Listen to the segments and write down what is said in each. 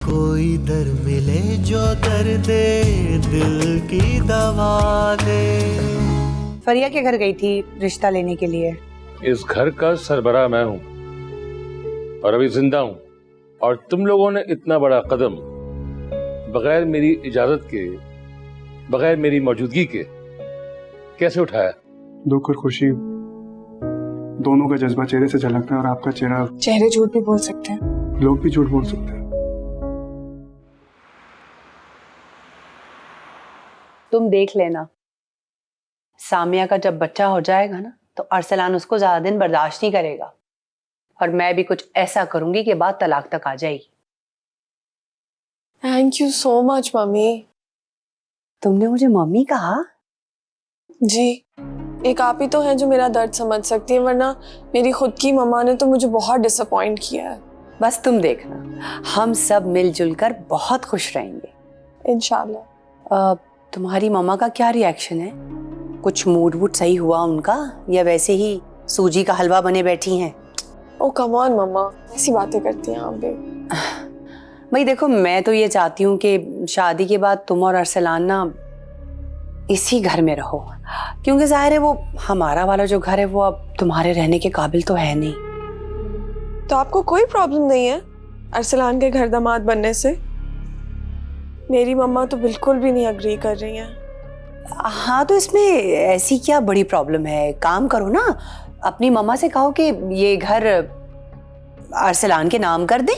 कोई दर मिले जो दर्द दिल की दवा दे। फरिया के घर गई थी रिश्ता लेने के लिए। इस घर का सरबराह मैं हूं और अभी जिंदा हूं, और तुम लोगों ने इतना बड़ा कदम बगैर मेरी इजाजत के, बगैर मेरी मौजूदगी के कैसे उठाया? दुख और खुशी दोनों का जज्बा चेहरे से झलकता है, और आपका चेहरा। चेहरे झूठ भी बोल सकते हैं, लोग भी झूठ बोल सकते हैं। तुम देख लेना, सामिया का जब बच्चा हो जाएगा ना तो अरसलान उसको ज्यादा दिन बर्दाश्त नहीं करेगा, और मैं भी कुछ ऐसा करूंगी कि बात तलाक तक आ जाएगी। Thank you so much mummy. तुमने मुझे मम्मी कहा? जी, एक आप ही तो हैं जो मेरा दर्द समझ सकती है, वरना मेरी खुद की मम्मा ने तो मुझे बहुत डिसअपॉइंट किया है। बस तुम देखना, हम सब मिलजुल कर बहुत खुश रहेंगे इंशाल्लाह। तुम्हारी मम्मा का क्या रिएक्शन है? कुछ मूड वूड सही हुआ उनका, या वैसे ही सूजी का हलवा बने बैठी हैं? ओ कम ऑन मम्मा, ऐसी बातें करती हैं आप भी। भाई देखो, मैं तो ये चाहती हूँ कि शादी के बाद तुम और अरसलान ना इसी घर में रहो, क्योंकि जाहिर है वो हमारा वाला जो घर है वो अब तुम्हारे रहने के काबिल तो है नहीं। तो आपको कोई प्रॉब्लम नहीं है अरसलान के घर दामाद बनने से? मेरी मम्मा तो बिल्कुल भी नहीं अग्री कर रही हैं। हाँ, तो इसमें ऐसी क्या बड़ी प्रॉब्लम है? काम करो ना, अपनी मम्मा से कहो कि ये घर अरसलान के नाम कर दे।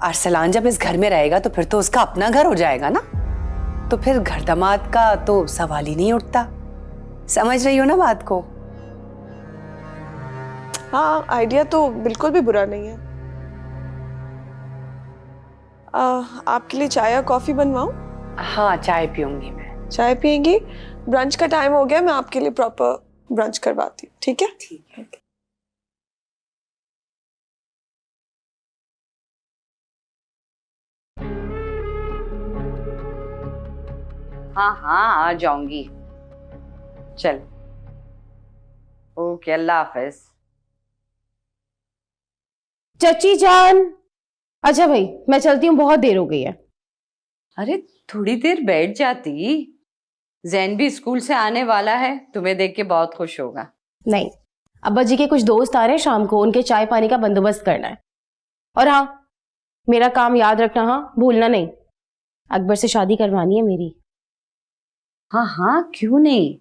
अरसलान जब इस घर में रहेगा तो फिर तो उसका अपना घर हो जाएगा ना, तो फिर घर दामाद का तो सवाल ही नहीं उठता। समझ रही हो ना बात को? हाँ, आइडिया तो बिल्कुल भी बुरा नहीं है। आपके लिए चाय या कॉफी बनवाऊं? हाँ, चाय पीऊंगी मैं। चाय पिएंगी? ब्रंच का टाइम हो गया, मैं आपके लिए प्रॉपर ब्रंच करवाती हूँ। ठीक है? ठीक है। हाँ हाँ, आ जाऊंगी। चल, ओके, अल्लाह हाफिज। चची जान, अच्छा भाई मैं चलती हूँ, बहुत देर हो गई है। अरे थोड़ी देर बैठ जाती, जैन भी स्कूल से आने वाला है, तुम्हें देख के बहुत खुश होगा। नहीं, अब्बा जी के कुछ दोस्त आ रहे हैं शाम को, उनके चाय पानी का बंदोबस्त करना है। और हाँ, मेरा काम याद रखना, हाँ भूलना नहीं, अकबर से शादी करवानी है मेरी। हाँ हाँ, क्यों नहीं,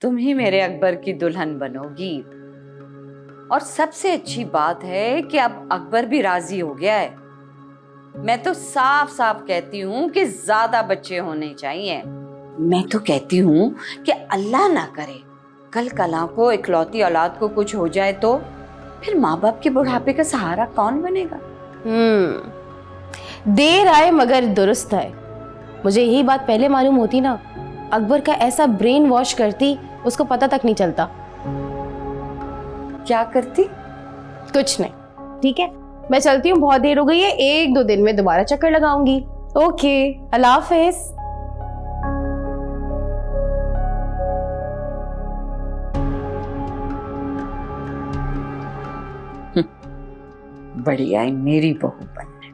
तुम ही मेरे अकबर की दुल्हन बनोगी। और सबसे अच्छी बात है कि अब अकबर भी राजी हो गया है। मैं तो साफ साफ कहती हूँ कि ज्यादा बच्चे होने चाहिए। मैं तो कहती हूँ कि अल्लाह ना करे कल कला को इकलौती औलाद को कुछ हो जाए तो फिर माँ बाप के बुढ़ापे का सहारा कौन बनेगा? देर आए मगर दुरुस्त आए। मुझे यही बात पहले मालूम होती ना, अकबर का ऐसा ब्रेन वॉश करती, उसको पता तक नहीं चलता। क्या करती? कुछ नहीं, ठीक है मैं चलती हूँ, बहुत देर हो गई है, 1-2 दिन में दोबारा चक्कर लगाऊंगी। ओके, अल्लाह हाफिज। बढ़िया है मेरी बहू बनने।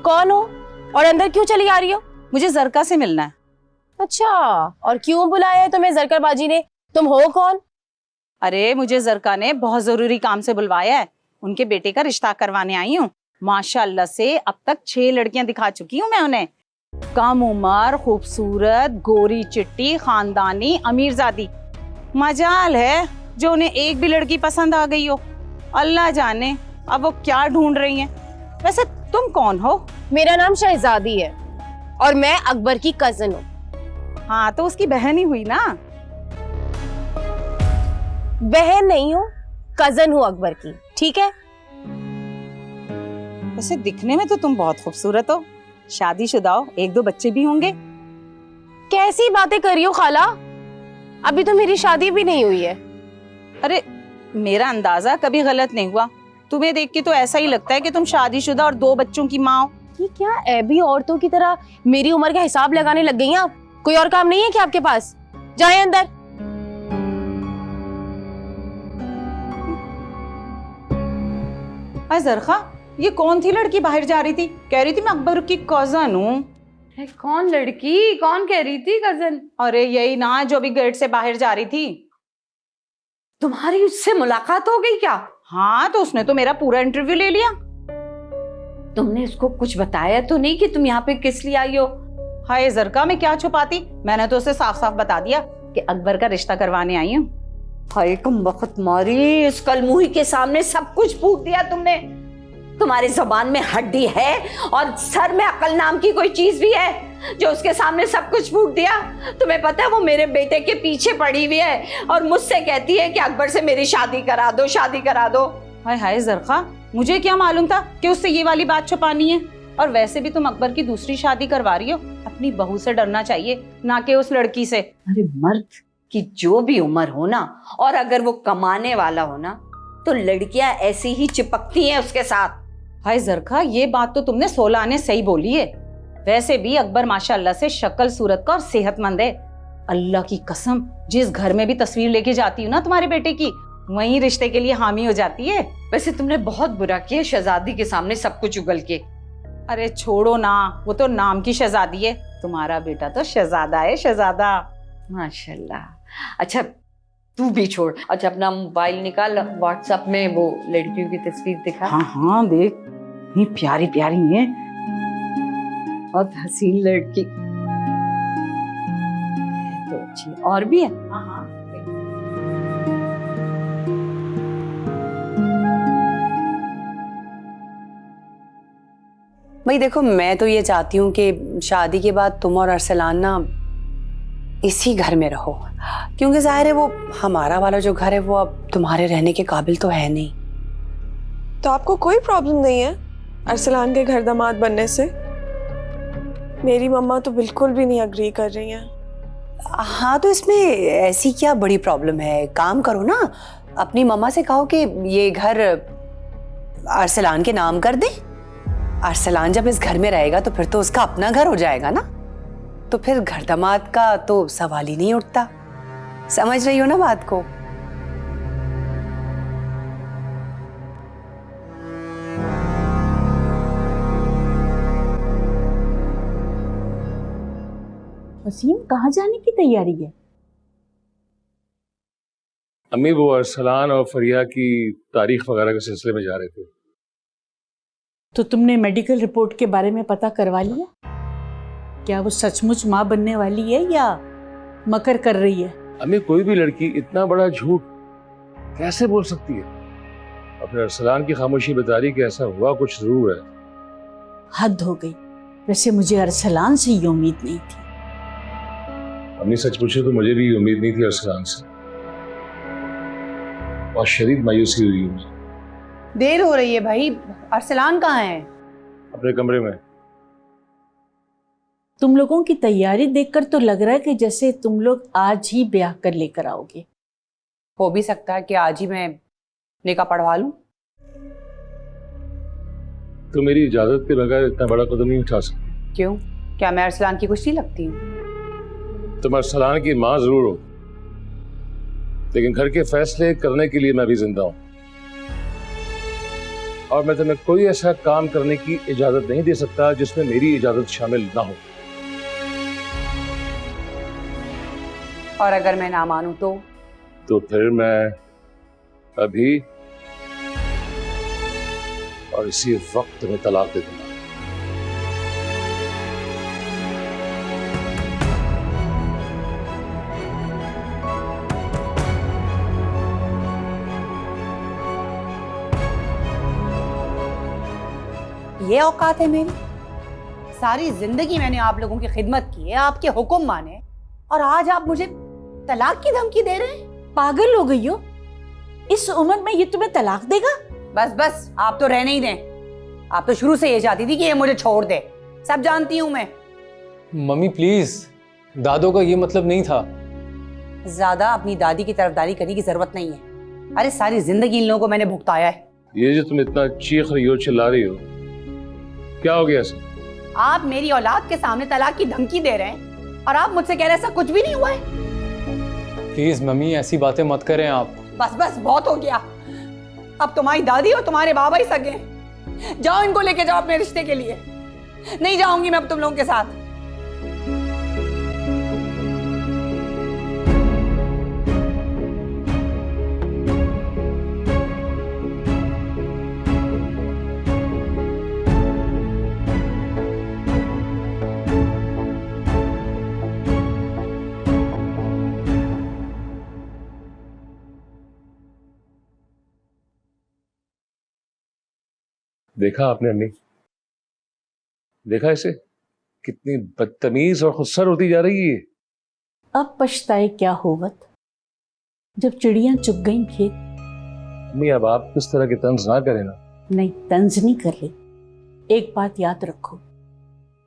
कौन हो और अंदर क्यों चली आ रही हो? मुझे जरका से मिलना है। अच्छा, और क्यों बुलाया है तुम्हें जरकर बाजी ने? तुम हो कौन? अरे मुझे जरका ने बहुत जरूरी काम से बुलवाया है, उनके बेटे का रिश्ता करवाने आई हूँ। माशाल्लाह से अब तक 6 लड़कियां दिखा चुकी हूँ मैं उन्हें। कम उम्र, खूबसूरत, गोरी चिट्टी, खानदानी, अमीरजादी। मजाल है जो उन्हें एक भी लड़की पसंद आ गई हो। अल्लाह जाने अब वो क्या ढूंढ रही हैं। वैसे तुम कौन हो? मेरा नाम शहजादी है और मैं अकबर की कजन हूँ। हाँ, तो उसकी बहन ही हुई ना। बहन नहीं हूँ, कजन हूँ अकबर की, ठीक है? वैसे दिखने में तो तुम बहुत खूबसूरत हो, शादीशुदा हो, 1-2 बच्चे भी होंगे। कैसी बातें कर रही हो खाला? अभी तो मेरी शादी भी नहीं हुई है। अरे मेरा अंदाजा कभी गलत नहीं हुआ, तुम्हें देख के तो ऐसा ही लगता है कि तुम शादीशुदा और 2 बच्चों की माँ हो। ये क्या ऐबी औरतों की तरह मेरी उम्र का हिसाब लगाने लग गई हैं आप? कोई और काम नहीं है क्या आपके पास? जाए अंदर। हाय जरखा, ये कौन थी लड़की बाहर जा रही थी? कह रही थी मैं अकबर की कजन हूँ। कौन लड़की? कौन कह रही थी कजन? अरे यही ना जो भी गेट से बाहर जा रही थी। तुम्हारी उससे मुलाकात हो गई क्या? हाँ, तो उसने तो मेरा पूरा इंटरव्यू ले लिया। तुमने उसको कुछ बताया तो नहीं कि तुम यहाँ पे किस लिए आई हो? हाय जरका, मैं क्या छुपाती, मैंने तो उसे साफ साफ बता दिया कि अकबर का रिश्ता करवाने आई हूँ। हाय कम बख्त मारी, इस कलमुही के सामने सब कुछ फूक दिया तुमने। तुम्हारी जबान में हड्डी है और सर में अकल नाम की कोई चीज भी है जो उसके सामने सब कुछ फूक दिया? तुम्हें पता है वो मेरे बेटे के पीछे पड़ी हुई है और मुझसे कहती है कि अकबर से मेरी शादी करा दो, शादी करा दो। हाय हाय जरखा, मुझे क्या मालूम था कि उससे ये वाली बात छुपानी है। और वैसे भी तुम अकबर की दूसरी शादी करवा रही हो, अपनी बहू से डरना चाहिए, ना कि उस लड़की से। अरे मर्द की जो भी उम्र हो ना, और अगर वो कमाने वाला हो ना, तो लड़कियां ऐसी ही चिपकती हैं उसके साथ। हाय जरखा, ये बात तो तुमने 16 आने सही बोली है। वैसे भी अकबर माशाल्लाह से शक्ल सूरत का और सेहतमंद है। अल्लाह की कसम, जिस घर में भी तस्वीर लेके जाती हूँ ना तुम्हारे बेटे की, वहीं रिश्ते के लिए हामी हो जाती है। वैसे तुमने बहुत बुरा किया शहजादी के सामने सब कुछ उगल के। अरे छोड़ो ना, वो तो नाम की शहजादी है, तुम्हारा बेटा तो शहजादा है, शहजादा। माशाल्लाह। अच्छा तू भी छोड़, अच्छा अपना मोबाइल निकाल, व्हाट्सएप में वो लड़कियों की तस्वीर दिखा। हाँ हाँ देख, इतनी प्यारी प्यारी है, बहुत हसीन लड़की तो अच्छी, और भी है। भाई देखो, मैं तो ये चाहती हूँ कि शादी के बाद तुम और अरसलान ना इसी घर में रहो, क्योंकि जाहिर है वो हमारा वाला जो घर है वो अब तुम्हारे रहने के काबिल तो है नहीं। तो आपको कोई प्रॉब्लम नहीं है अरसलान के घर दामाद बनने से? मेरी मम्मा तो बिल्कुल भी नहीं अग्री कर रही हैं। हाँ, तो इसमें ऐसी क्या बड़ी प्रॉब्लम है? काम करो ना, अपनी मम्मा से कहो कि ये घर अरसलान के नाम कर दे। अरसलान जब इस घर में रहेगा तो फिर तो उसका अपना घर हो जाएगा ना, तो फिर घर दामाद का तो सवाल ही नहीं उठता। समझ रही हो ना बात को? वसीम, कहाँ जाने की तैयारी है? अम्मी, वो अरसलान और फरिया की तारीख वगैरह के सिलसिले में जा रहे थे। तो तुमने मेडिकल रिपोर्ट के बारे में पता करवा लिया? क्या वो सचमुच माँ बनने वाली है या मकर कर रही है? अम्मी, कोई भी लड़की इतना बड़ा झूठ कैसे बोल सकती है? और फिर अरसलान की खामोशी बता रही कि ऐसा हुआ कुछ जरूर है। हद हो गई। वैसे मुझे अरसलान से ये उम्मीद नहीं थी। अम्मी, सच पूछे तो मुझे भी उम्मीद नहीं थी अरसलान से। और शदीद मायूसी हुई मुझे। देर हो रही है भाई, अरसलान कहाँ है? अपने कमरे में। तुम लोगों की तैयारी देखकर तो लग रहा है कि जैसे तुम लोग आज ही ब्याह कर लेकर आओगे। हो भी सकता है कि आज ही मैं निकाह पढ़वा लूं। तो मेरी इजाजत के बगैर इतना बड़ा कदम नहीं उठा सकती। क्यों? क्या मैं अरसलान की कुछ नहीं लगती हूँ? तुम अरसलान की माँ जरूर हो, लेकिन घर के फैसले करने के लिए मैं भी जिंदा हूं, और मैं तुम्हें कोई ऐसा काम करने की इजाजत नहीं दे सकता जिसमें मेरी इजाजत शामिल ना हो। और अगर मैं ना मानूं तो फिर मैं अभी और इसी वक्त में तलाक दे दूंगा। ये औकात है मेरी? सारी जिंदगी मैंने आप लोगों की खिदमत की है, आपके हुक्म माने, और आज आप मुझे तलाक की धमकी दे रहे हैं? पागल हो गई हो? इस उम्र में ये तुम्हें तलाक देगा? बस बस, आप तो रहने ही दें। आप तो शुरू से ये चाहती थी कि ये मुझे छोड़ दे, सब जानती हूं मैं। मम्मी प्लीज, दादो का ये मतलब नहीं था। ज्यादा अपनी दादी की तरफदारी करने की जरूरत नहीं है। अरे सारी जिंदगी इन लोगों को मैंने भुगताया है। ये जो तुम इतना चीख रही हो, चिल्ला रही हो, क्या हो गया ऐसा? आप मेरी औलाद के सामने तलाक की धमकी दे रहे हैं और आप मुझसे कह रहे हैं ऐसा कुछ भी नहीं हुआ है। प्लीज मम्मी, ऐसी बातें मत करें आप। बस बस, बहुत हो गया। अब तुम्हारी दादी और तुम्हारे बाबा ही सगे हैं। जाओ इनको लेके जाओ अपने रिश्ते के लिए। नहीं जाऊंगी मैं अब तुम लोगों के साथ। देखा आपने अम्मी, देखा इसे कितनी बदतमीज और खुदसर होती जा रही है। अब पछताए क्या होवत, जब चिड़ियां चुग गईं खेत। अम्मी अब आप इस तरह के तंज ना करें ना। नहीं, तंज नहीं कर रही। एक बात याद रखो,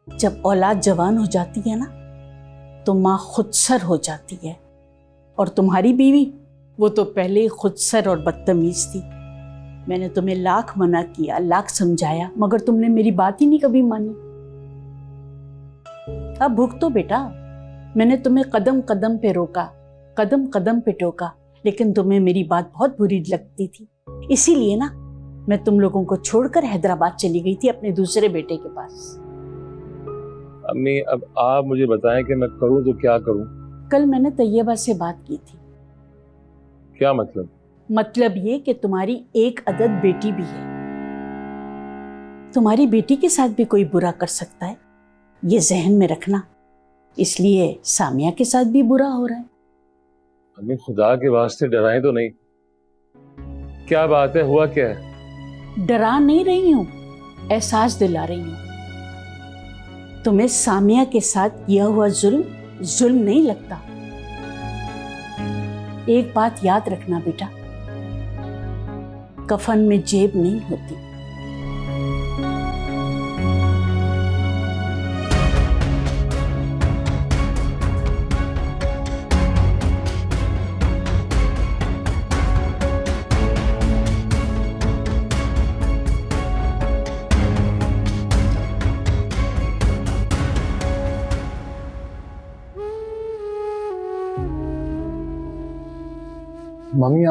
जब औलाद जवान हो जाती है ना तो माँ खुदसर हो जाती है। और तुम्हारी बीवी, वो तो पहले ही खुदसर और बदतमीज थी। मैंने तुम्हें लाख मना किया, लाख समझाया, मगर तुमने मेरी बात ही नहीं कभी मानी। अब भुगतो बेटा। मैंने तुम्हें कदम कदम पे रोका, कदम कदम पे टोका, लेकिन तुम्हें मेरी बात बहुत बुरी लगती थी। इसीलिए ना मैं तुम लोगों को छोड़कर हैदराबाद चली गई थी अपने दूसरे बेटे के पास। अम्मी अब आप मुझे बताएं कि मैं करूं तो क्या करूं। कल मैंने तैयबा से बात की थी। क्या मतलब? मतलब ये कि तुम्हारी एक अदद बेटी भी है। तुम्हारी बेटी के साथ भी कोई बुरा कर सकता है, ये जहन में रखना। इसलिए सामिया के साथ भी बुरा हो रहा है। अम्मी खुदा के वास्ते डराएं तो नहीं। क्या बात है, हुआ क्या है? डरा नहीं रही हूं, एहसास दिला रही हूं। तुम्हें सामिया के साथ किया हुआ जुल्म नहीं लगता। एक बात याद रखना बेटा, कफन में जेब नहीं होती। मम्मी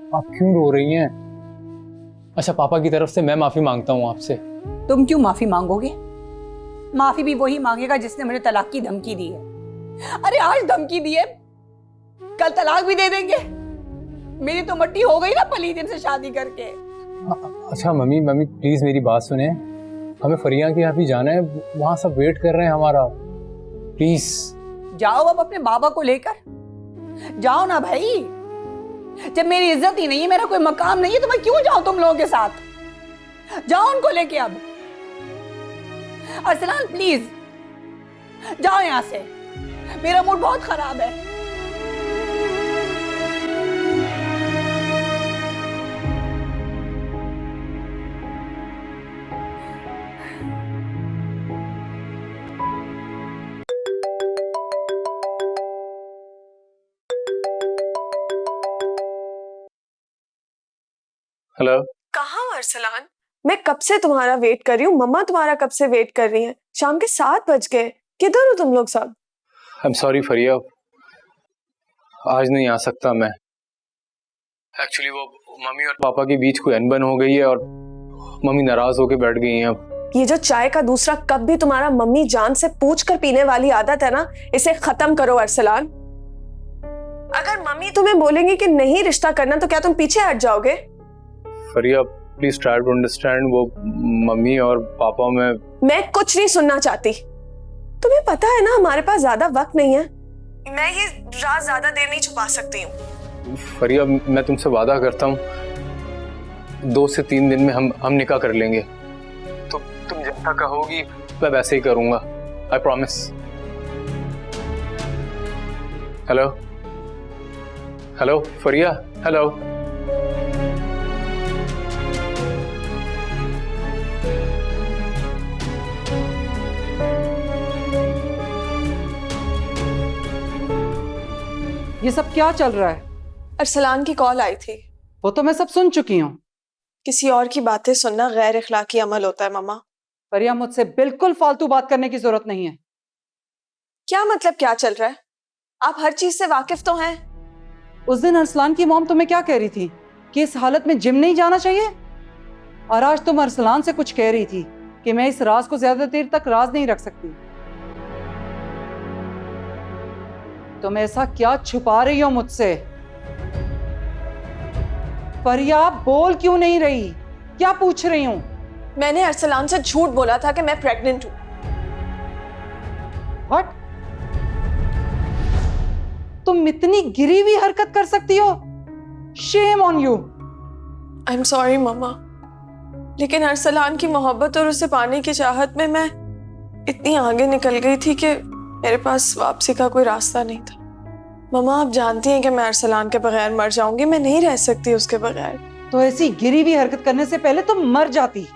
आप क्यों रो रही हैं? अच्छा, पापा की तरफ से मैं माफी मांगता हूँ आपसे। तुम क्यों माफी मांगोगे? माफी भी वही मांगेगा जिसने मुझे तलाक की धमकी दी है। अरे आज धमकी दी है, कल तलाक भी दे देंगे। मेरी तो मट्टी हो गई ना पली दिन से शादी करके। अच्छा मम्मी प्लीज मेरी बात सुने। हमें फरिया के यहाँ भी जाना है, वहाँ सब वेट कर रहे हैं हमारा। प्लीज जाओ अब अपने बाबा को लेकर जाओ ना भाई। जब मेरी इज्जत ही नहीं है, मेरा कोई मकाम नहीं है, तो मैं क्यों जाऊं तुम लोगों के साथ? जाओ उनको लेके अब। अरसलान प्लीज जाओ यहां से, मेरा मूड बहुत खराब है। हेलो। कहाँ हो अरसलान? मैं कब से तुम्हारा वेट कर रही हूँ, मम्मा तुम्हारा कब से वेट कर रही हैं। शाम के 7 बज गए, किधर हो तुम लोग सब? आई एम सॉरी फरिया, आज नहीं आ सकता मैं। एक्चुअली वो मम्मी और पापा के बीच कोई अनबन हो गई है और मम्मी नाराज होकर बैठ गई हैं। अब ये जो चाय का दूसरा कप भी तुम्हारा मम्मी जान से पूछ कर पीने वाली आदत है ना, इसे खत्म करो अरसलान। अगर मम्मी तुम्हें बोलेंगी कि नहीं रिश्ता करना, तो क्या तुम पीछे हट जाओगे? फरिया प्लीज ट्राई टू अंडरस्टैंड। वो मम्मी और पापा में मैं कुछ नहीं सुनना चाहती। तुम्हें पता है ना हमारे पास ज्यादा वक्त नहीं है। मैं ये राज ज्यादा देर नहीं छुपा सकती हूँ। फरिया मैं तुमसे वादा करता हूँ 2 से 3 दिन में हम निकाह कर लेंगे। तो तुम जैसा कहोगी मैं वैसे ही करूंगा, I promise. Hello hello Fariya, hello. ये सब क्या चल रहा है? अरसलान की कॉल आई थी। वो तो मैं सब सुन चुकी हूँ। किसी और की बातें सुनना गैर इखलाकी अमल होता है मम्मा। फरिया मुझसे बिल्कुल फालतू बात करने की जरूरत नहीं है। क्या मतलब क्या चल रहा है? आप हर चीज से वाकिफ तो हैं। उस दिन अरसलान की मॉम तुम्हें क्या कह रही थी कि इस हालत में जिम नहीं जाना चाहिए? और आज तुम अरसलान से कुछ कह रही थी कि मैं इस राज को ज्यादा देर तक राज नहीं रख सकती। तुम ऐसा क्या छुपा रही हो मुझसे? फरिया, बोल क्यों नहीं रही? क्या पूछ रही हूं? मैंने अरसलान से झूठ बोला था कि मैं प्रेग्नेंट हूं। व्हाट? तुम इतनी गिरी हुई हरकत कर सकती हो? Shame on you. I am sorry मम्मा, लेकिन अरसलान की मोहब्बत और उसे पाने की चाहत में मैं इतनी आगे निकल गई थी कि मेरे पास वापसी का कोई रास्ता नहीं था। मम्मा, आप जानती हैं कि मैं अरसलान के बगैर मर जाऊंगी, मैं नहीं रह सकती उसके बगैर। तो ऐसी गिरी हुई हरकत करने से पहले तुम मर जाती।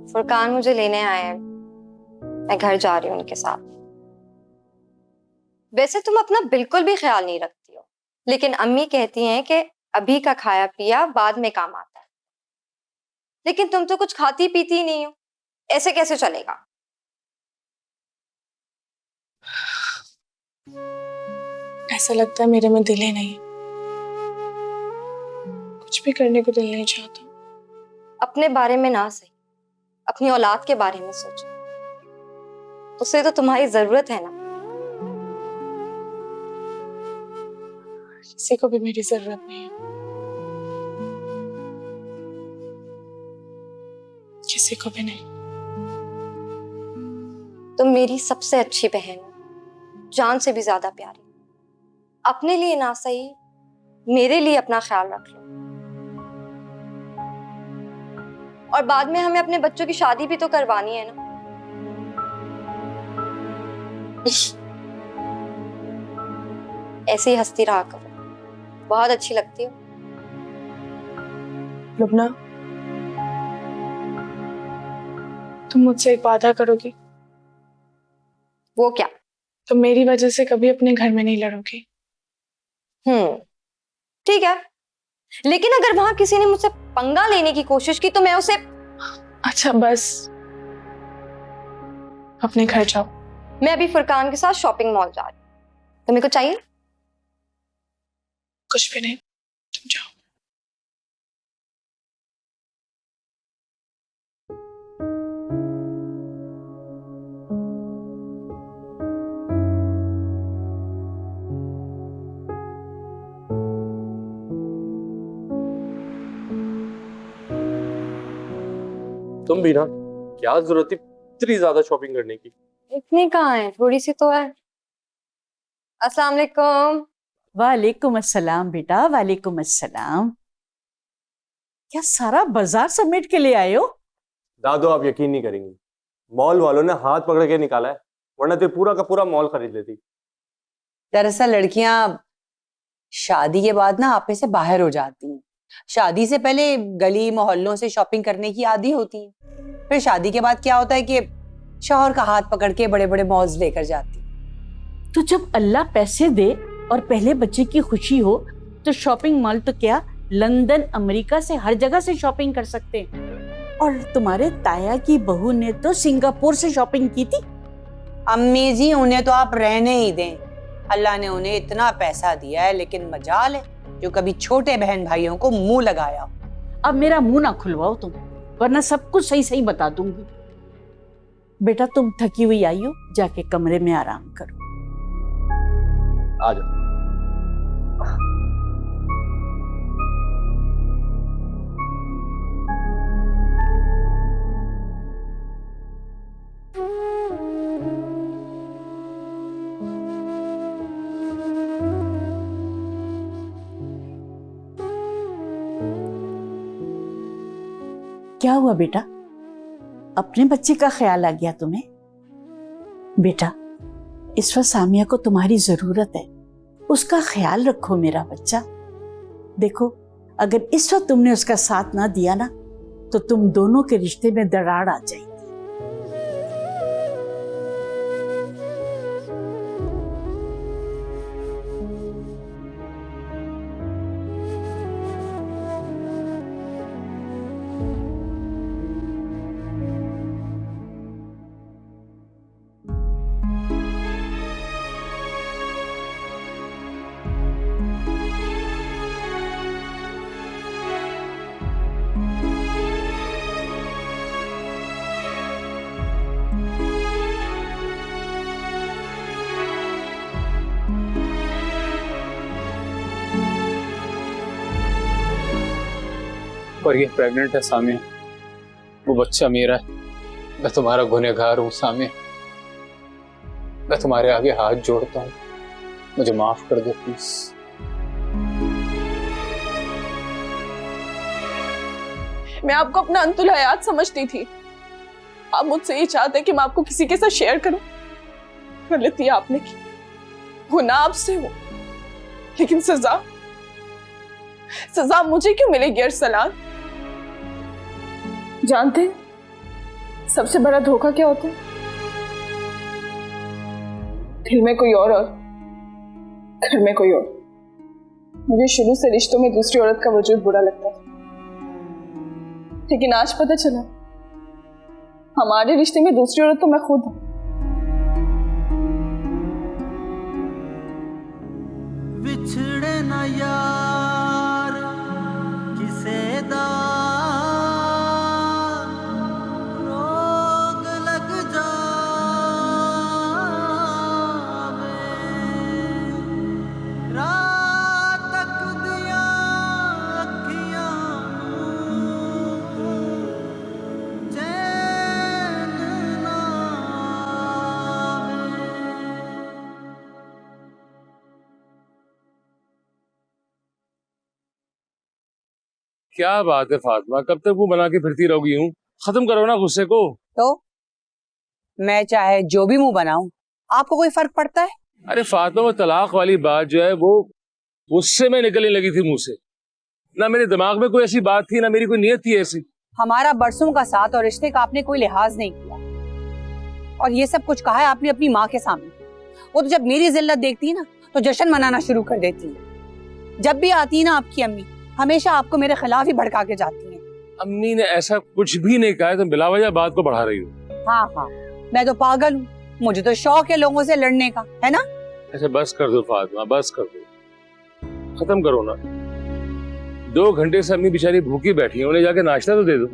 फुरकान मुझे लेने आए हैं, मैं घर जा रही हूँ उनके साथ। वैसे तुम अपना बिल्कुल भी ख्याल नहीं रखती हो, लेकिन अम्मी कहती हैं कि अभी का खाया पिया बाद में काम आता है। लेकिन तुम तो कुछ खाती पीती नहीं हो, ऐसे कैसे चलेगा? ऐसा लगता है मेरे में दिल ही नहीं, कुछ भी करने को दिल नहीं चाहता। अपने बारे में ना सही, अपनी औलाद के बारे में सोचो, उसे तो तुम्हारी जरूरत है ना। किसी को भी मेरी जरूरत नहीं है, किसी को भी नहीं। तुम मेरी सबसे अच्छी बहन हो, जान से भी ज्यादा प्यारी। अपने लिए ना सही, मेरे लिए अपना ख्याल रख लो। और बाद में हमें अपने बच्चों की शादी भी तो करवानी है ना। ऐसे ही हंसती रहा करो, बहुत अच्छी लगती हो। लुबना, तुम मुझसे एक वादा करोगी? वो क्या? तुम मेरी वजह से कभी अपने घर में नहीं लड़ोगी। ठीक है, लेकिन अगर वहां किसी ने मुझसे पंगा लेने की कोशिश की तो मैं उसे... अच्छा बस, अपने घर जाओ। मैं अभी फुरकान के साथ शॉपिंग मॉल जा रही हूँ। तुम्हें कुछ चाहिए? कुछ भी नहीं, तुम जाओ। तुम भी ना, क्या जरूरत थी इतनी ज्यादा शॉपिंग करने की? इतनी कहाँ है, थोड़ी सी तो है। अस्सलाम वालेकुम। वालेकुम अस्सलाम बेटा, वालेकुम अस्सलाम। क्या सारा बाजार समेट के ले आए हो? दादो, आप यकीन नहीं करेंगी, मॉल वालों ने हाथ पकड़ के निकाला है, वरना तो पूरा का पूरा मॉल खरीद लेती। दरअसल लड़कियां शादी के बाद ना आपे से बाहर हो जाती हैं। शादी से पहले गली मोहल्लों से शॉपिंग करने की आदी होती हैं, फिर शादी के बाद क्या होता है कि शौहर का हाथ पकड़ के बड़े बड़े मॉल्स लेकर जाती। तो जब अल्लाह पैसे दे और पहले बच्चे की खुशी हो तो शॉपिंग मॉल तो क्या, लंदन अमेरिका से हर जगह से शॉपिंग कर सकते हैं। और तुम्हारे ताया की बहू ने तो सिंगापुर से शॉपिंग की थी। अम्मी जी, उन्हें तो आप रहने ही दें, अल्लाह ने उन्हें इतना पैसा दिया है, लेकिन मजाल है जो कभी छोटे बहन भाइयों को मुंह लगाया। अब मेरा मुंह ना खुलवाओ तुम, वरना सब कुछ सही सही बता दूंगी। बेटा तुम थकी हुई आई हो, जाके कमरे में आराम करो। आ जाओ। क्या हुआ बेटा, अपने बच्चे का ख्याल आ गया तुम्हें? बेटा इस वक्त सामिया को तुम्हारी जरूरत है, उसका ख्याल रखो मेरा बच्चा। देखो, अगर इस वक्त तुमने उसका साथ ना दिया ना तो तुम दोनों के रिश्ते में दरार आ जाएगी। पर ये प्रेग्नेंट है सामिया, वो बच्चा मेरा है। मैं तुम्हारा गुनहगार हूँ सामिया, मैं तुम्हारे आगे हाथ जोड़ता हूँ, मुझे माफ कर दो प्लीज। मैं आपको अपना अंतुल हयात समझती थी। आप मुझसे ये चाहते कि मैं आपको किसी के साथ शेयर करूं। गलती आपने की, गुनाह आपसे हो, लेकिन सजा मुझे क्यों मिलेगी अरसलान? जानते हैं सबसे बड़ा धोखा क्या होता है? दिल में कोई और घर में कोई और। मुझे शुरू से रिश्तों में दूसरी औरत का वजूद बुरा लगता था, लेकिन आज पता चला हमारे रिश्ते में दूसरी औरत तो मैं खुद हूं। बिछड़े ना यार किसे दा रोग लग जावे, रात तक दिया अखियां चैन ना आवे। क्या बात है फातिमा, कब तक वो बना के फिरती रहोगी? यूं खत्म करो ना गुस्से को। तो मैं चाहे जो भी मुंह बनाऊं, आपको कोई फर्क पड़ता है? अरे फातिमा, वो तलाक वाली बात जो है वो गुस्से में निकलने लगी थी मुंह से। ना मेरे दिमाग में कोई ऐसी बात थी, ना मेरी कोई नियत थी ऐसी। हमारा बरसों का साथ और रिश्ते का आपने कोई लिहाज नहीं किया, और ये सब कुछ कहा है आपने अपनी माँ के सामने। वो तो जब मेरी जिल्लत देखती है ना तो जश्न मनाना शुरू कर देती है। जब भी आती है ना आपकी अम्मी, हमेशा आपको मेरे खिलाफ ही भड़का के जाती हैं। अम्मी ने ऐसा कुछ भी नहीं कहा है, तुम बिलावजह बात को बढ़ा रही हो। हाँ हाँ, मैं तो पागल हूँ, मुझे तो शौक है लोगों से लड़ने का, है ना? अच्छा बस कर दो फातिमा, बस कर दो, खत्म करो ना। 2 घंटे से अम्मी बेचारी भूखी बैठी है, उन्हें जाके नाश्ता तो दे दो।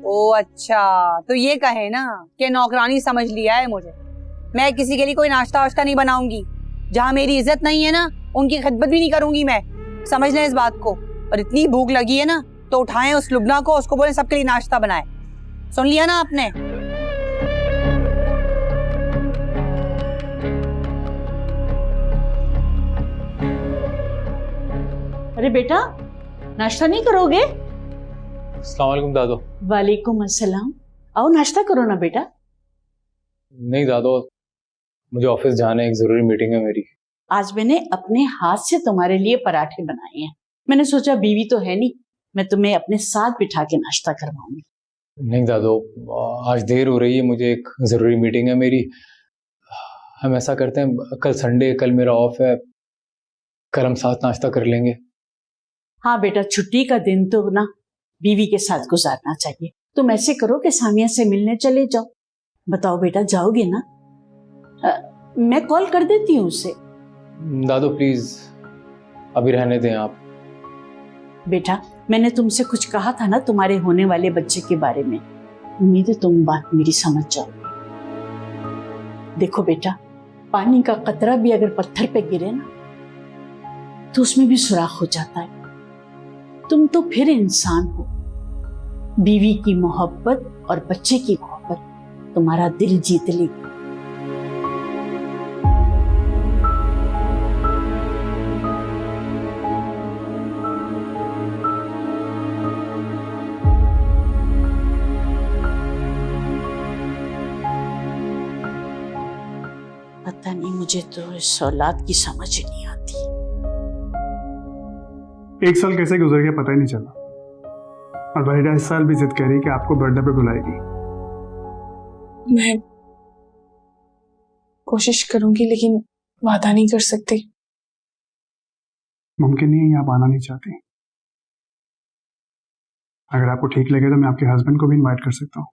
ओ अच्छा, तो ये कहे ना कि नौकरानी समझ लिया है मुझे। मैं किसी के लिए कोई नाश्ता वाश्ता नहीं बनाऊंगी। जहाँ मेरी इज्जत नहीं है ना, उनकी खिदमत भी नहीं करूंगी मैं। समझ लें इस बात को। और इतनी भूख लगी है ना तो उठाएं उस लुबना को, उसको बोले सबके लिए नाश्ता बनाए। सुन लिया ना आपने? अरे बेटा, नाश्ता नहीं करोगे? अस्सलाम वालेकुम दादो। वालेकुम अस्सलाम। आओ नाश्ता करो ना बेटा। नहीं दादो, मुझे ऑफिस जाना है, एक जरूरी मीटिंग है मेरी। आज मैंने अपने हाथ से तुम्हारे लिए पराठे बनाए हैं। मैंने सोचा बीवी तो है नहीं, मैं तुम्हें अपने साथ बिठा के नाश्ता करवाऊंगी। नहीं दादो, आज देर हो रही है, मुझे एक जरूरी मीटिंग है मेरी। हम ऐसा करते हैं, कल संडे, कल मेरा ऑफ है, कल हम साथ नाश्ता कर लेंगे। हाँ बेटा, छुट्टी का दिन तो ना बीवी के साथ गुजारना चाहिए। तुम ऐसे करो कि सामिया से मिलने चले जाओ। बताओ बेटा, जाओगे ना? मैं कॉल कर देती हूँ उसे। दादो प्लीज अभी रहने दें आप। बेटा, मैंने तुमसे कुछ कहा था ना तुम्हारे होने वाले बच्चे के बारे में। उम्मीद है तुम बात मेरी समझ जाओगे। देखो बेटा, पानी का कतरा भी अगर पत्थर पे गिरे ना तो उसमें भी सुराख हो जाता है। तुम तो फिर इंसान हो। बीवी की मोहब्बत और बच्चे की मोहब्बत तुम्हारा दिल जीत लेगी। पता नहीं, मुझे तो इस औलाद की समझ नहीं आती। 1 साल कैसे गुजर गया पता ही नहीं चला, और वहीदा इस साल भी जिद कह रही कि आपको बर्थडे पे बुलाएगी। मैं कोशिश करूंगी लेकिन वादा नहीं कर सकती। मुमकिन नहीं है, आप आना नहीं चाहती। अगर आपको ठीक लगे तो मैं आपके हस्बैंड को भी इनवाइट कर सकता हूँ।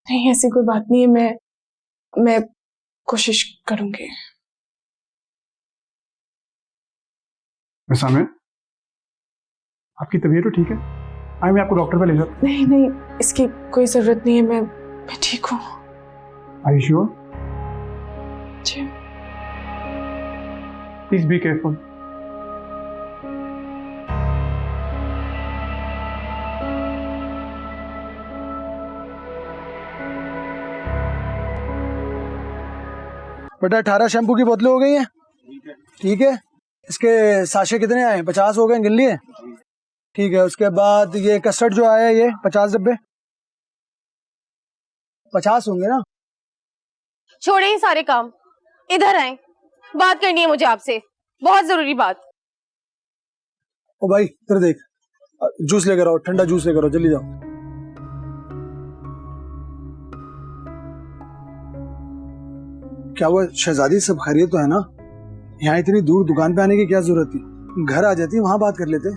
नहीं, ऐसी कोई बात नहीं है, मैं कोशिश करूंगी। सामने आपकी तबीयत तो ठीक है? आइए मैं आपको डॉक्टर पे ले जाता हूँ। नहीं, इसकी कोई जरूरत नहीं है, मैं ठीक हूँ। Are you sure? Ji. Please be careful. बेटा 18 शैम्पू की बोतलें हो गई हैं। ठीक है, इसके साशे कितने आए? 50 हो गए, गिन लिए? ठीक है, उसके बाद ये कस्टर्ड जो आया है ये 50 डब्बे, 50 होंगे ना? छोड़े ही सारे काम, इधर आए, बात करनी है मुझे आपसे, बहुत जरूरी बात। ओ भाई इधर देख, जूस लेकर आओ, ठंडा जूस लेकर आओ, जल्दी जाओ। क्या वो शहजादी सब खैरियत तो है ना? यहाँ इतनी दूर दुकान पे आने की क्या जरूरत थी? घर आ जाती, वहां बात कर लेते।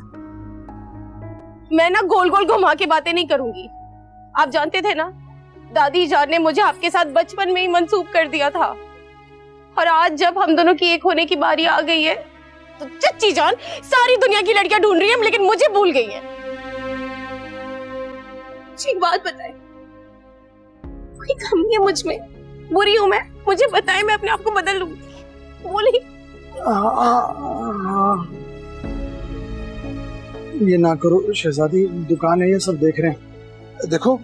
मैं ना गोल गोल घुमा के बातें नहीं करूंगी। आप जानते थे ना, दादी जान ने मुझे आपके साथ बचपन में ही मंसूब कर दिया था, और आज जब हम दोनों की एक होने की बारी आ गई है तो चच्ची जान सारी दुनिया की लड़कियां ढूंढ रही है लेकिन मुझे भूल गई है। एक बात बताए, कोई कमी है मुझ में? बुरी हूं मैं? मुझे बताए, मैं अपने आप को बदल लूंगी। बोली ये ना करो शहजादी, दुकान है, ये सब देख रहे हैं। देखो,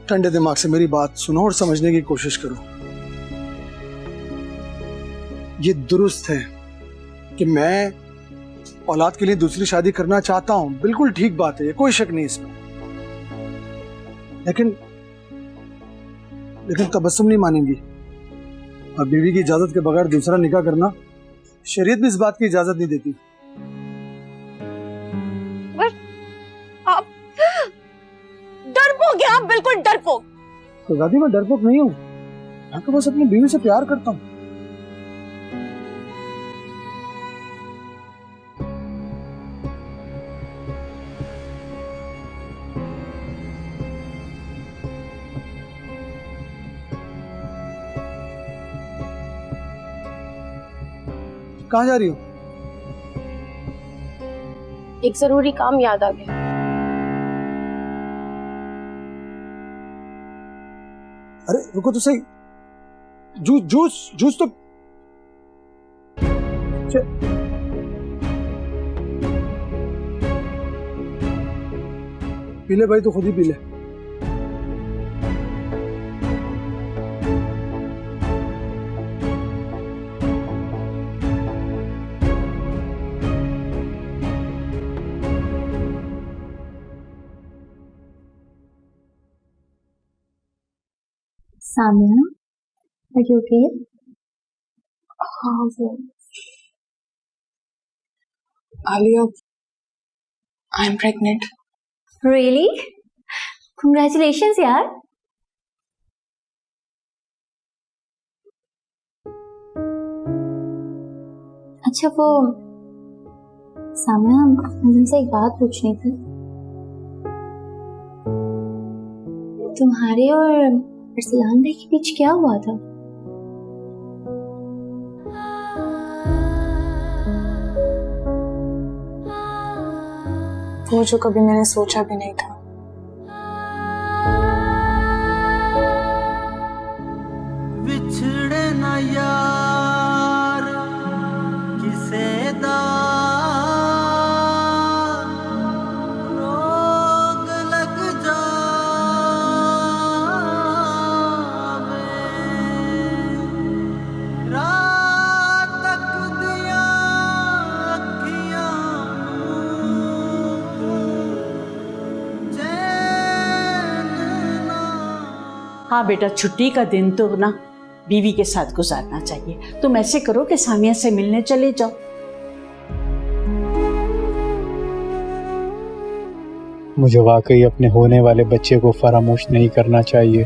ठंडे दिमाग से मेरी बात सुनो और समझने की कोशिश करो। ये दुरुस्त है कि मैं औलाद के लिए दूसरी शादी करना चाहता हूं, बिल्कुल ठीक बात है, ये कोई शक नहीं इसमें। लेकिन तबस्सुम नहीं मानेंगी, और बीवी की इजाजत के बगैर दूसरा निकाह करना शरीयत भी इस बात की इजाजत नहीं देती। आप डरपोक हैं, आप बिल्कुल डरपोक। तो दादी मैं डरपोक नहीं हूँ, मैं तो बस अपनी बीवी से प्यार करता हूँ। कहाँ जा रही हो? एक जरूरी काम याद आ गया। अरे रुको तो सही, जूस तो पी ले भाई, तो खुद ही पी ले। Samia, are you okay? हाँ, वो Alia, I am pregnant. Really? Congratulations यार। अच्छा वो सामिया, मुझसे एक बात पूछनी थी। तुम्हारे और अरसलान भाई के बीच क्या हुआ था? वो जो कभी मैंने सोचा भी नहीं था। बिछड़े ना यार किसे दा रोग लग जावे, रात तक दिया अखियां हाँ बेटा, छुट्टी का दिन तो ना बीवी के साथ गुजारना चाहिए। तुम ऐसे करो कि सामिया से मिलने चले जाओ। मुझे वाकई अपने होने वाले बच्चे को फरामोश नहीं करना चाहिए।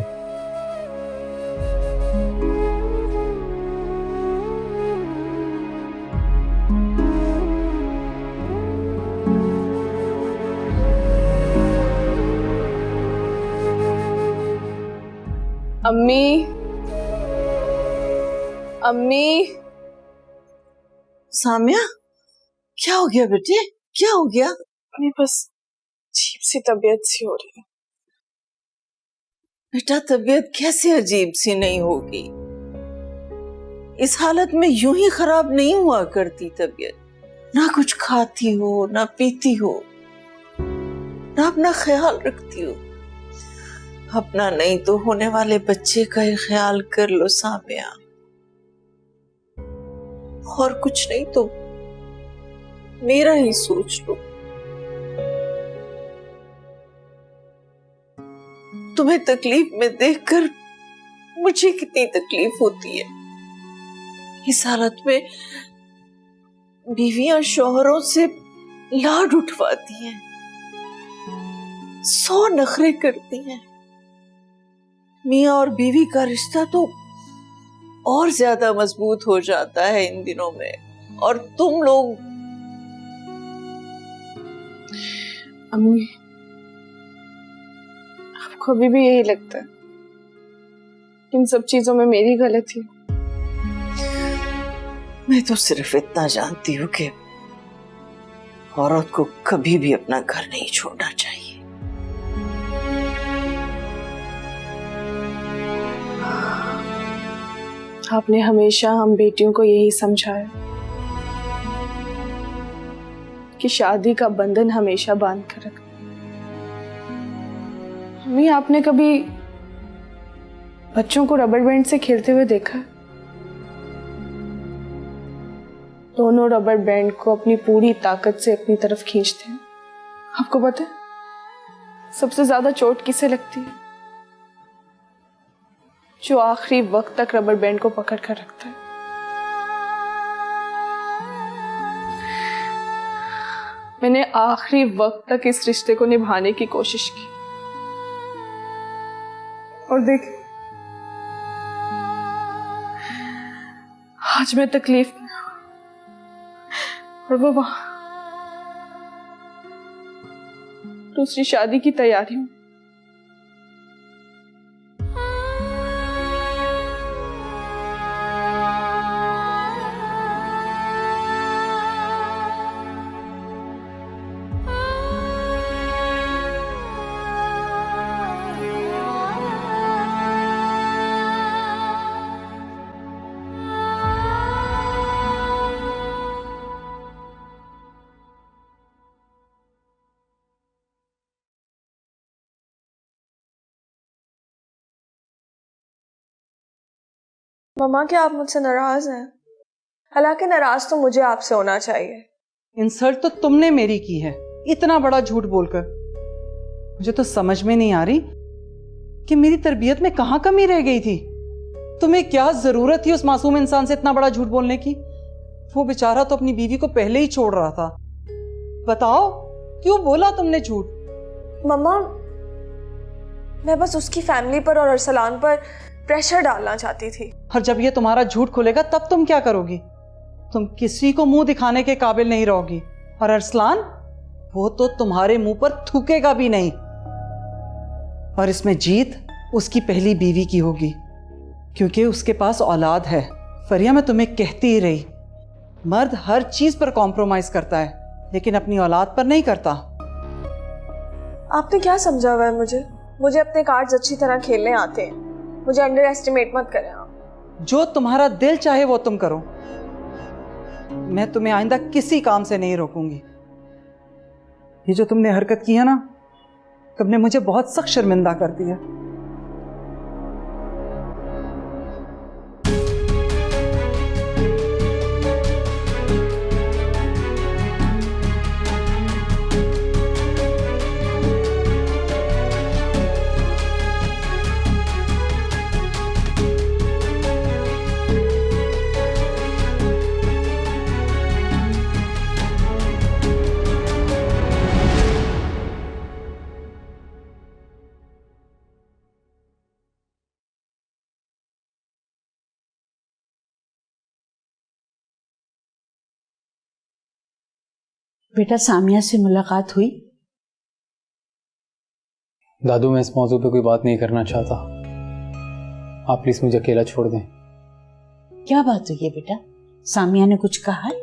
अम्मी, अम्मी। सामिया, क्या हो गया बेटे? क्या हो गया? अम्मी बस अजीब सी तबीयत सी हो रही है। बेटा तबीयत कैसे अजीब सी नहीं होगी? इस हालत में यूं ही खराब नहीं हुआ करती तबीयत। ना कुछ खाती हो, ना पीती हो, ना अपना ख्याल रखती हो। अपना नहीं तो होने वाले बच्चे का ही ख्याल कर लो सामिया। और कुछ नहीं तो मेरा ही सोच लो। तुम्हें तकलीफ में देखकर मुझे कितनी तकलीफ होती है। इस हालत में बीवियां शौहरों से लाड उठवाती हैं, 100 नखरे करती हैं। मियाँ और बीवी का रिश्ता तो और ज्यादा मजबूत हो जाता है इन दिनों में। और तुम लोग अम्मी, आपको अभी भी यही लगता है इन सब चीजों में मेरी गलती है? मैं तो सिर्फ इतना जानती हूँ कि औरत को कभी भी अपना घर नहीं छोड़ना चाहिए। आपने हमेशा हम बेटियों को यही समझाया कि शादी का बंधन हमेशा बांध कर रखना। मम्मी, आपने कभी बच्चों को रबर बैंड से खेलते हुए देखा? दोनों रबर बैंड को अपनी पूरी ताकत से अपनी तरफ खींचते हैं। आपको पता है सबसे ज्यादा चोट किसे लगती है? जो आखिरी वक्त तक रबर बैंड को पकड़ कर रखता है। मैंने आखिरी वक्त तक इस रिश्ते को निभाने की कोशिश की और देखिए आज मैं तकलीफ में और वो वहां दूसरी शादी की तैयारी में। मम्मा, क्या आप मुझसे नाराज हैं? हालांकि नाराज तो मुझे आपसे होना चाहिए। इंसल्ट तो तुमने मेरी की है, इतना बड़ा झूठ बोलकर। मुझे तो समझ में नहीं आ रही कि मेरी तरबियत में कहाँ कमी रह गई थी। तुम्हें क्या जरूरत थी उस मासूम इंसान से इतना बड़ा झूठ बोलने की? वो बेचारा तो अपनी बीवी को पहले ही छोड़ रहा था। बताओ क्यों बोला तुमने झूठ? मम्मा, मैं बस उसकी फैमिली पर और अरसलान पर प्रेशर डालना चाहती थी। और जब ये तुम्हारा झूठ खुलेगा तब तुम क्या करोगी? तुम किसी को मुंह दिखाने के काबिल नहीं रहोगी। और अरसलान, वो तो तुम्हारे मुंह पर थूकेगा भी नहीं। और इसमें जीत उसकी पहली बीवी की होगी, क्योंकि उसके पास औलाद है। फरिया, मैं तुम्हें कहती ही रही, मर्द हर चीज पर कॉम्प्रोमाइज करता है, लेकिन अपनी औलाद पर नहीं करता। आपने क्या समझा हुआ है मुझे? मुझे अपने कार्ड्स अच्छी तरह खेलने आते हैं, मुझे अंडर एस्टिमेट मत करें आप। जो तुम्हारा दिल चाहे वो तुम करो, मैं तुम्हें आइंदा किसी काम से नहीं रोकूंगी। ये जो तुमने हरकत की है ना, तुमने मुझे बहुत सख्त शर्मिंदा कर दिया। बेटा सामिया से मुलाकात हुई? दादू मैं इस मौजू पे कोई बात नहीं करना चाहता, आप प्लीज मुझे अकेला छोड़ दें। क्या बात हुई है बेटा? सामिया ने कुछ कहा है?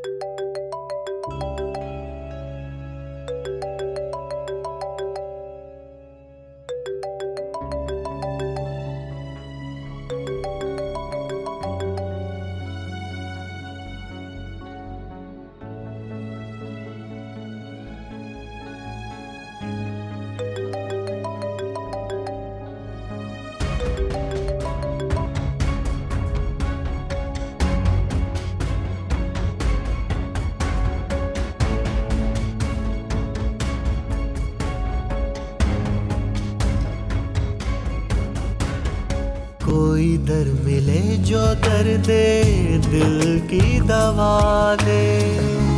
कोई दर मिले जो दर्द दिल की दवा दे।